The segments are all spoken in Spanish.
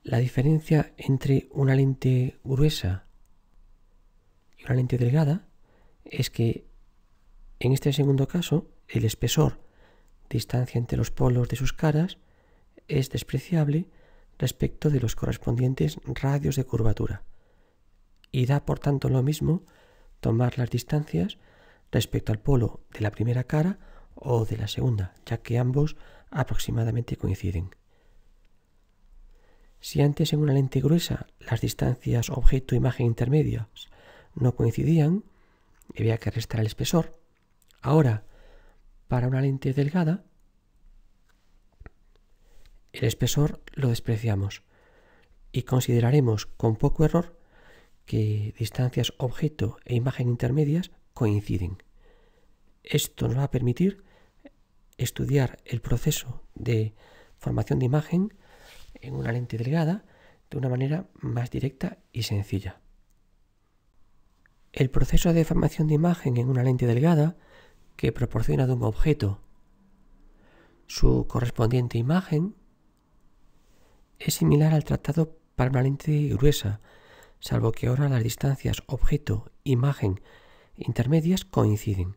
La diferencia entre una lente gruesa y una lente delgada es que en este segundo caso el espesor, distancia entre los polos de sus caras, es despreciable respecto de los correspondientes radios de curvatura y da por tanto lo mismo tomar las distancias respecto al polo de la primera cara o de la segunda, ya que ambos aproximadamente coinciden. Si antes en una lente gruesa las distancias objeto-imagen intermedias no coincidían, había que restar el espesor, ahora para una lente delgada el espesor lo despreciamos y consideraremos con poco error que distancias objeto e imagen intermedias coinciden. Esto nos va a permitir estudiar el proceso de formación de imagen en una lente delgada de una manera más directa y sencilla. El proceso de formación de imagen en una lente delgada que proporciona de un objeto su correspondiente imagen es similar al tratado para una lente gruesa, salvo que ahora las distancias objeto-imagen intermedias coinciden.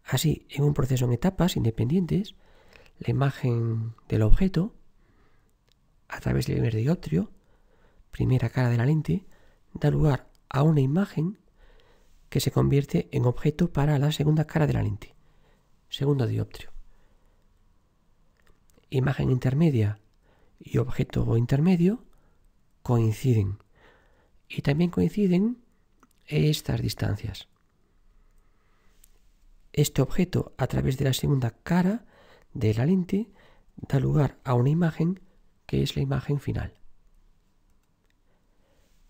Así, en un proceso en etapas independientes, la imagen del objeto, a través del primer dioptrio, primera cara de la lente, da lugar a una imagen que se convierte en objeto para la segunda cara de la lente, segundo dioptrio. Imagen intermedia y objeto intermedio coinciden. Y también coinciden estas distancias. Este objeto, a través de la segunda cara de la lente, da lugar a una imagen que es la imagen final.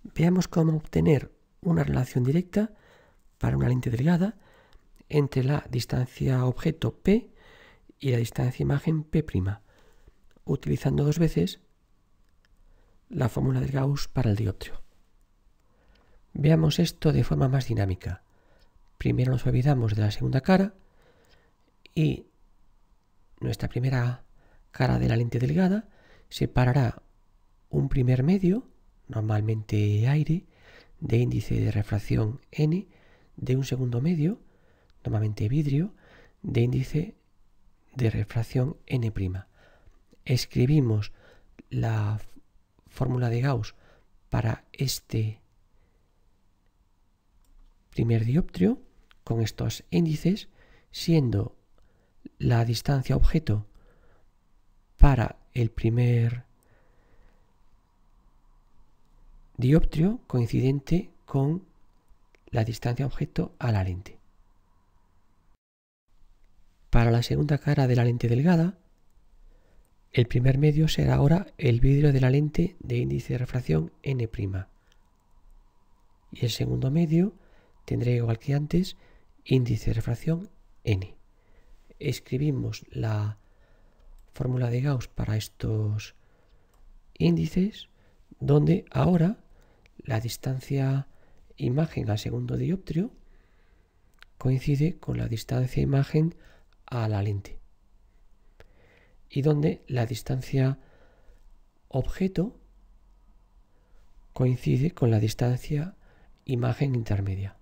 Veamos cómo obtener una relación directa para una lente delgada entre la distancia objeto P y la distancia imagen P', utilizando dos veces la fórmula de Gauss para el dioptrio. Veamos esto de forma más dinámica. Primero nos olvidamos de la segunda cara y nuestra primera cara de la lente delgada separará un primer medio, normalmente aire, de índice de refracción n, de un segundo medio, normalmente vidrio, de índice de refracción n'. Escribimos la fórmula de Gauss para este primer dioptrio con estos índices, siendo la distancia objeto para el primer dioptrio coincidente con la distancia objeto a la lente. Para la segunda cara de la lente delgada, el primer medio será ahora el vidrio de la lente de índice de refracción n'. Y el segundo medio tendrá, igual que antes, índice de refracción n. Escribimos la fórmula de Gauss para estos índices, donde ahora la distancia imagen al segundo dioptrio coincide con la distancia imagen a la lente, y donde la distancia objeto coincide con la distancia imagen intermedia.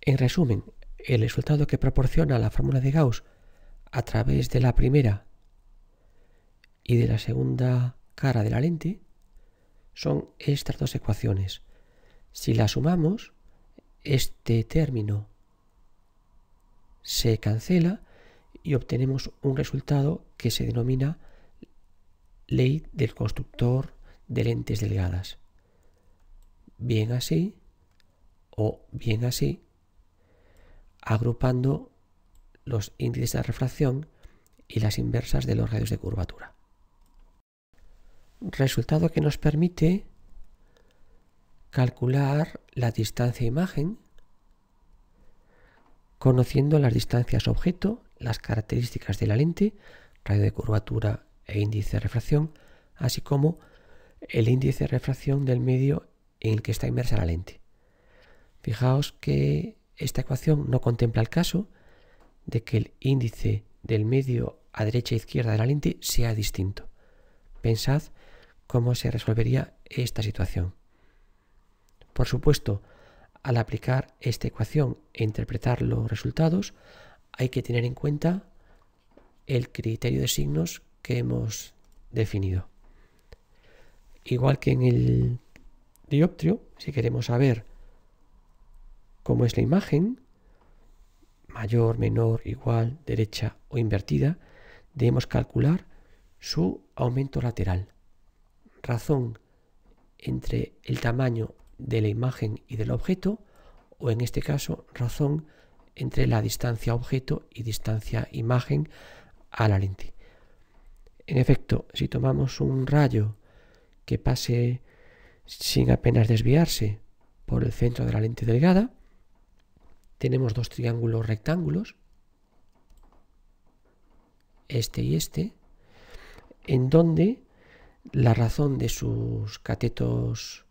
En resumen, el resultado que proporciona la fórmula de Gauss a través de la primera y de la segunda cara de la lente son estas dos ecuaciones. Si las sumamos, este término se cancela y obtenemos un resultado que se denomina ley del constructor de lentes delgadas. Bien así o bien así, agrupando los índices de refracción y las inversas de los radios de curvatura. Resultado que nos permite calcular la distancia imagen conociendo las distancias objeto, las características de la lente, radio de curvatura e índice de refracción, así como el índice de refracción del medio en el que está inmersa la lente. Fijaos que esta ecuación no contempla el caso de que el índice del medio a derecha e izquierda de la lente sea distinto. Pensad cómo se resolvería esta situación. Por supuesto, al aplicar esta ecuación e interpretar los resultados, hay que tener en cuenta el criterio de signos que hemos definido. Igual que en el dioptrio, si queremos saber cómo es la imagen, mayor, menor, igual, derecha o invertida, debemos calcular su aumento lateral. Razón entre el tamaño de la imagen y del objeto, o en este caso, razón entre la distancia objeto y distancia imagen a la lente. En efecto, si tomamos un rayo que pase sin apenas desviarse por el centro de la lente delgada, tenemos dos triángulos rectángulos, este y este, en donde la razón de sus catetos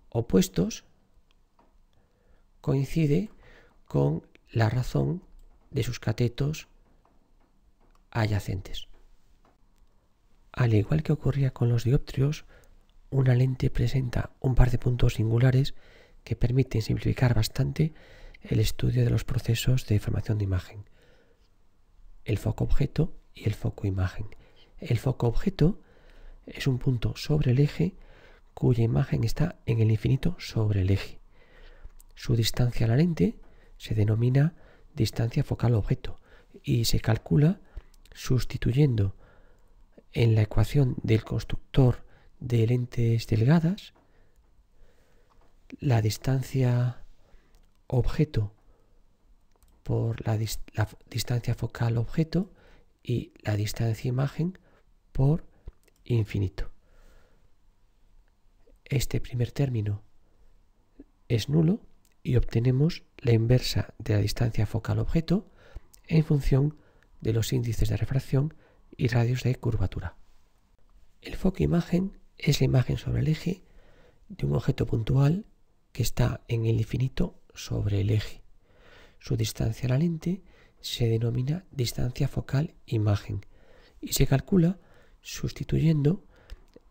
opuestos coincide con la razón de sus catetos adyacentes. Al igual que ocurría con los dioptrios, una lente presenta un par de puntos singulares que permiten simplificar bastante el estudio de los procesos de formación de imagen: el foco objeto y el foco imagen. El foco objeto es un punto sobre el eje cuya imagen está en el infinito sobre el eje. Su distancia a la lente se denomina distancia focal objeto y se calcula sustituyendo en la ecuación del constructor de lentes delgadas la distancia objeto por la distancia focal objeto y la distancia imagen por infinito. Este primer término es nulo y obtenemos la inversa de la distancia focal objeto en función de los índices de refracción y radios de curvatura. El foco imagen es la imagen sobre el eje de un objeto puntual que está en el infinito sobre el eje. Su distancia a la lente se denomina distancia focal imagen y se calcula sustituyendo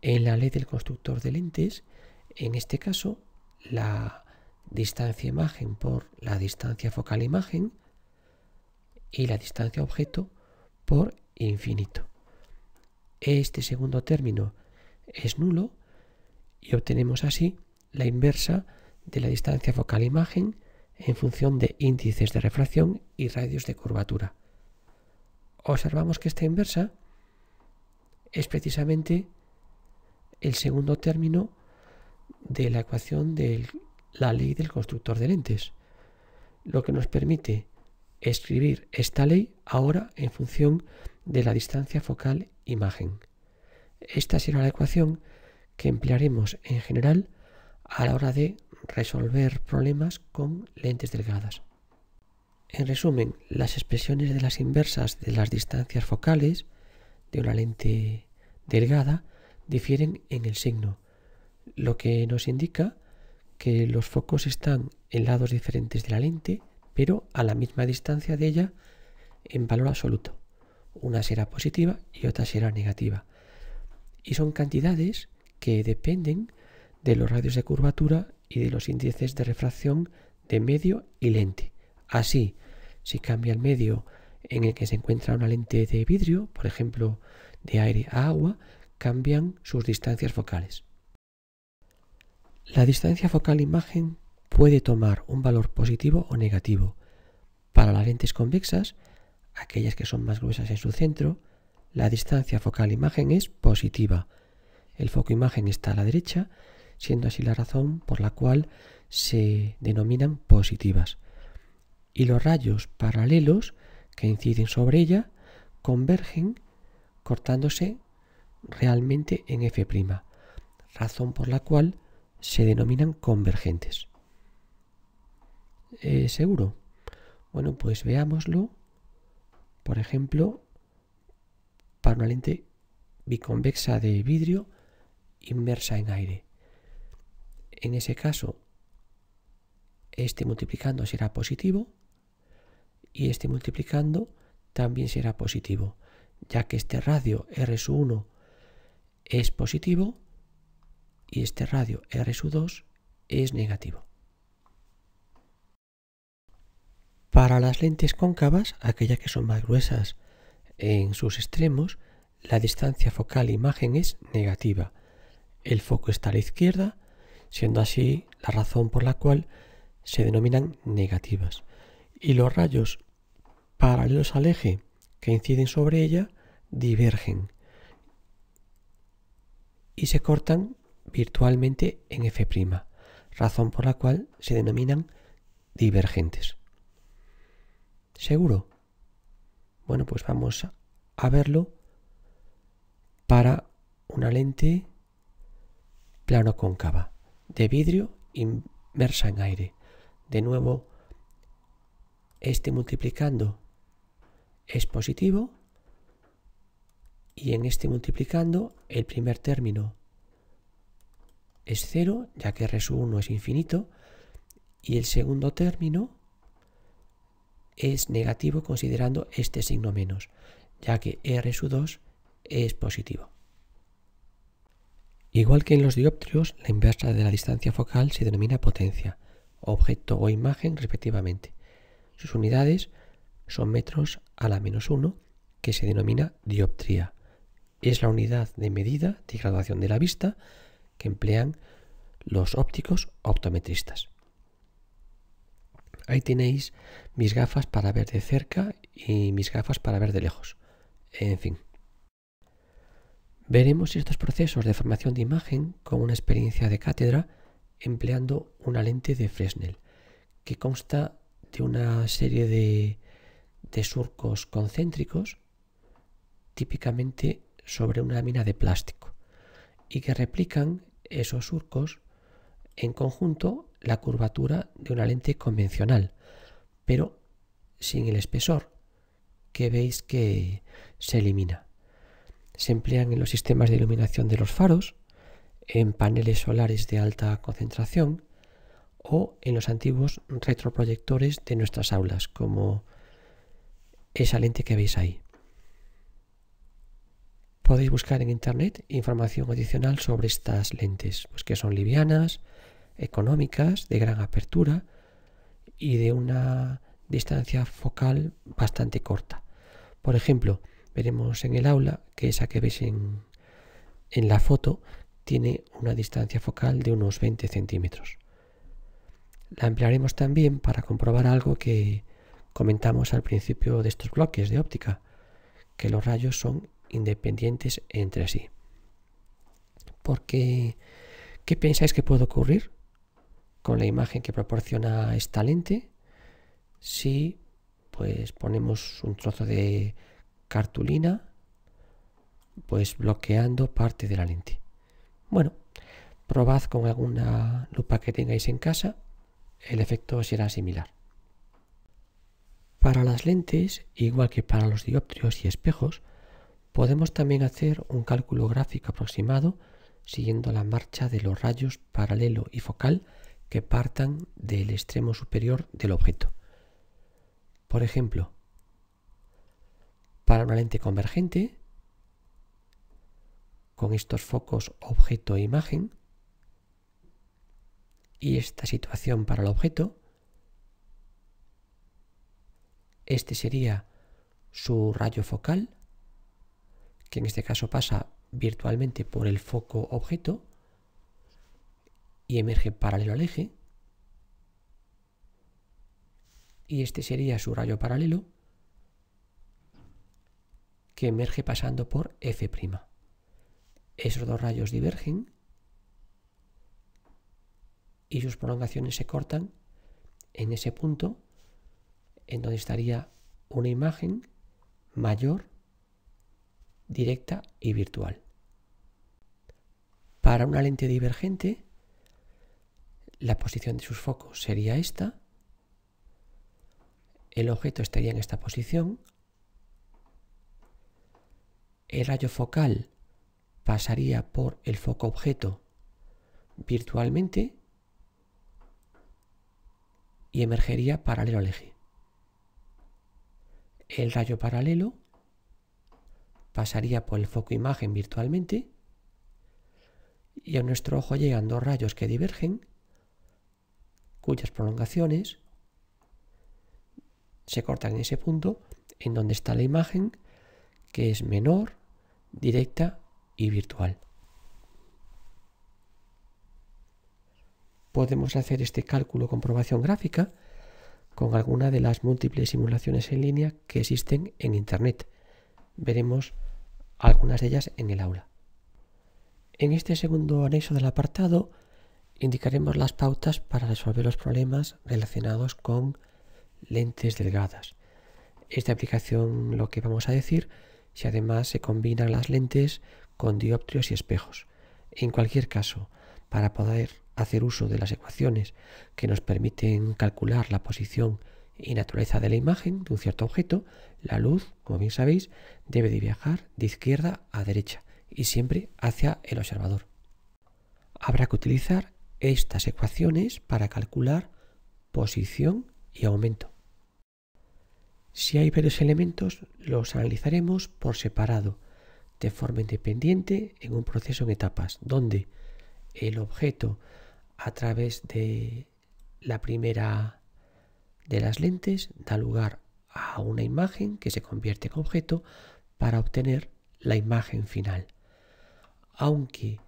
en la ley del constructor de lentes, en este caso, la distancia imagen por la distancia focal imagen y la distancia objeto por infinito. Este segundo término es nulo y obtenemos así la inversa de la distancia focal imagen en función de índices de refracción y radios de curvatura. Observamos que esta inversa es precisamente el segundo término de la ecuación de la ley del constructor de lentes, lo que nos permite escribir esta ley ahora en función de la distancia focal imagen. Esta será la ecuación que emplearemos en general a la hora de resolver problemas con lentes delgadas. En resumen, las expresiones de las inversas de las distancias focales de una lente delgada difieren en el signo, lo que nos indica que los focos están en lados diferentes de la lente, pero a la misma distancia de ella en valor absoluto. Una será positiva y otra será negativa. Y son cantidades que dependen de los radios de curvatura y de los índices de refracción de medio y lente. Así, si cambia el medio en el que se encuentra una lente de vidrio, por ejemplo, de aire a agua, cambian sus distancias focales. La distancia focal imagen puede tomar un valor positivo o negativo. Para las lentes convexas, aquellas que son más gruesas en su centro, la distancia focal imagen es positiva. El foco imagen está a la derecha, siendo así la razón por la cual se denominan positivas. Y los rayos paralelos que inciden sobre ella convergen cortándose realmente en F', razón por la cual se denominan convergentes. ¿Seguro? Bueno, pues veámoslo, por ejemplo, para una lente biconvexa de vidrio inmersa en aire. En ese caso, este multiplicando será positivo y este multiplicando también será positivo, ya que este radio R1 es positivo y este radio R2 es negativo. Para las lentes cóncavas, aquellas que son más gruesas en sus extremos, la distancia focal-imagen es negativa. El foco está a la izquierda, siendo así la razón por la cual se denominan negativas. Y los rayos paralelos al eje que inciden sobre ella divergen y se cortan virtualmente en F', razón por la cual se denominan divergentes. ¿Seguro? Bueno, pues vamos a verlo para una lente plano cóncava de vidrio inmersa en aire. De nuevo, este multiplicando es positivo y en este multiplicando el primer término es 0, ya que R1 es infinito, y el segundo término es negativo considerando este signo menos, ya que R2 es positivo. Igual que en los dioptrios, la inversa de la distancia focal se denomina potencia, objeto o imagen respectivamente. Sus unidades son metros a la -1, que se denomina dioptría. Es la unidad de medida de graduación de la vista que emplean los ópticos optometristas. Ahí tenéis mis gafas para ver de cerca y mis gafas para ver de lejos. En fin. Veremos estos procesos de formación de imagen con una experiencia de cátedra empleando una lente de Fresnel, que consta de una serie de surcos concéntricos, típicamente sobre una lámina de plástico, y que replican esos surcos en conjunto la curvatura de una lente convencional, pero sin el espesor, que veis que se elimina. Se emplean en los sistemas de iluminación de los faros, en paneles solares de alta concentración o en los antiguos retroproyectores de nuestras aulas, como esa lente que veis ahí. Podéis buscar en internet información adicional sobre estas lentes, pues que son livianas, económicas, de gran apertura y de una distancia focal bastante corta. Por ejemplo, veremos en el aula que esa que veis en la foto tiene una distancia focal de unos 20 centímetros. La emplearemos también para comprobar algo que comentamos al principio de estos bloques de óptica, que los rayos son independientes entre sí. Porque, ¿qué pensáis que puede ocurrir con la imagen que proporciona esta lente si pues ponemos un trozo de cartulina pues bloqueando parte de la lente? Bueno, probad con alguna lupa que tengáis en casa, el efecto será similar. Para las lentes, igual que para los dioptrios y espejos, podemos también hacer un cálculo gráfico aproximado siguiendo la marcha de los rayos paralelo y focal que partan del extremo superior del objeto. Por ejemplo, para una lente convergente, con estos focos objeto e imagen, y esta situación para el objeto, este sería su rayo focal, que en este caso pasa virtualmente por el foco objeto y emerge paralelo al eje, y este sería su rayo paralelo, que emerge pasando por F'. Esos dos rayos divergen y sus prolongaciones se cortan en ese punto en donde estaría una imagen mayor, directa y virtual. Para una lente divergente, la posición de sus focos sería esta, el objeto estaría en esta posición, el rayo focal pasaría por el foco objeto virtualmente y emergería paralelo al eje. El rayo paralelo pasaría por el foco imagen virtualmente y a nuestro ojo llegan dos rayos que divergen, cuyas prolongaciones se cortan en ese punto en donde está la imagen, que es menor, directa y virtual. Podemos hacer este cálculo con comprobación gráfica con alguna de las múltiples simulaciones en línea que existen en Internet. Veremos algunas de ellas en el aula. En este segundo anexo del apartado indicaremos las pautas para resolver los problemas relacionados con lentes delgadas. Esta aplicación, lo que vamos a decir, si además se combinan las lentes con dioptrios y espejos. En cualquier caso, para poder hacer uso de las ecuaciones que nos permiten calcular la posición y naturaleza de la imagen de un cierto objeto, la luz, como bien sabéis, debe de viajar de izquierda a derecha y siempre hacia el observador. Habrá que utilizar estas ecuaciones para calcular posición y aumento. Si hay varios elementos, los analizaremos por separado, de forma independiente, en un proceso en etapas, donde el objeto, a través de la primera de las lentes, da lugar a una imagen que se convierte en objeto para obtener la imagen final. Aunque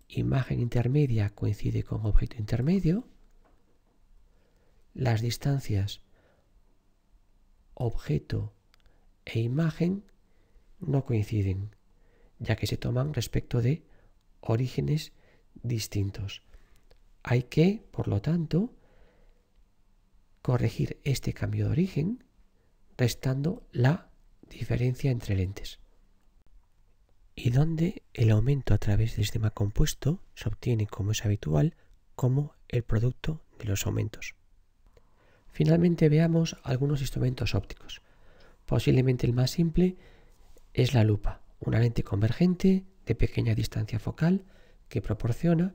imagen intermedia coincide con objeto intermedio, las distancias objeto e imagen no coinciden, ya que se toman respecto de orígenes distintos. Hay que, por lo tanto, corregir este cambio de origen restando la diferencia entre lentes. Y donde el aumento a través del sistema compuesto se obtiene, como es habitual, como el producto de los aumentos. Finalmente veamos algunos instrumentos ópticos. Posiblemente el más simple es la lupa, una lente convergente de pequeña distancia focal que proporciona,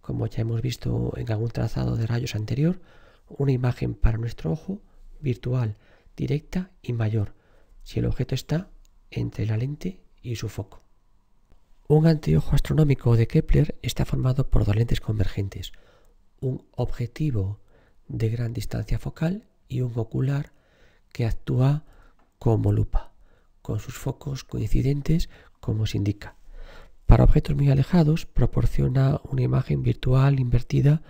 como ya hemos visto en algún trazado de rayos anterior, una imagen para nuestro ojo virtual, directa y mayor, si el objeto está entre la lente y su foco. Un anteojo astronómico de Kepler está formado por dos lentes convergentes, un objetivo de gran distancia focal y un ocular que actúa como lupa, con sus focos coincidentes como se indica. Para objetos muy alejados proporciona una imagen virtual invertida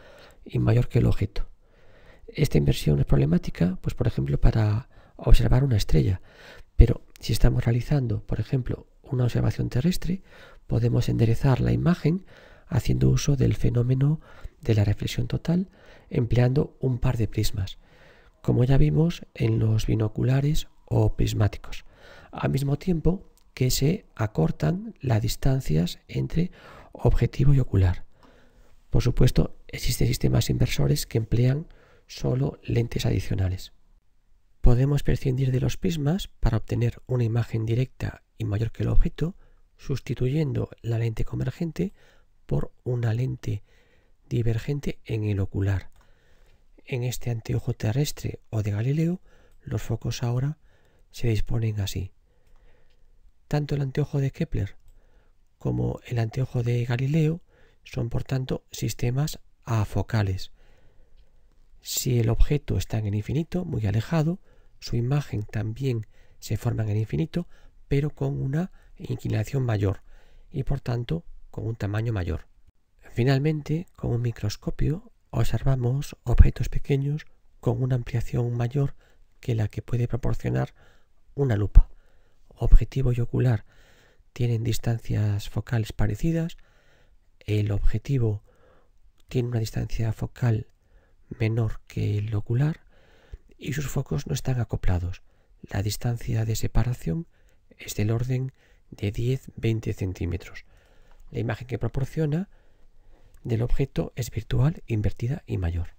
y mayor que el objeto. Esta inversión es problemática, pues por ejemplo para observar una estrella, pero si estamos realizando, por ejemplo, una observación terrestre, podemos enderezar la imagen haciendo uso del fenómeno de la reflexión total, empleando un par de prismas, como ya vimos en los binoculares o prismáticos, al mismo tiempo que se acortan las distancias entre objetivo y ocular. Por supuesto, existen sistemas inversores que emplean solo lentes adicionales. Podemos prescindir de los prismas para obtener una imagen directa y mayor que el objeto, sustituyendo la lente convergente por una lente divergente en el ocular. En este anteojo terrestre o de Galileo, los focos ahora se disponen así. Tanto el anteojo de Kepler como el anteojo de Galileo son, por tanto, sistemas afocales. Si el objeto está en el infinito, muy alejado, su imagen también se forma en el infinito, pero con una inclinación mayor y, por tanto, con un tamaño mayor. Finalmente, con un microscopio observamos objetos pequeños con una ampliación mayor que la que puede proporcionar una lupa. Objetivo y ocular tienen distancias focales parecidas, el objetivo tiene una distancia focal menor que el ocular y sus focos no están acoplados. La distancia de separación es del orden de 10-20 centímetros. La imagen que proporciona del objeto es virtual, invertida y mayor.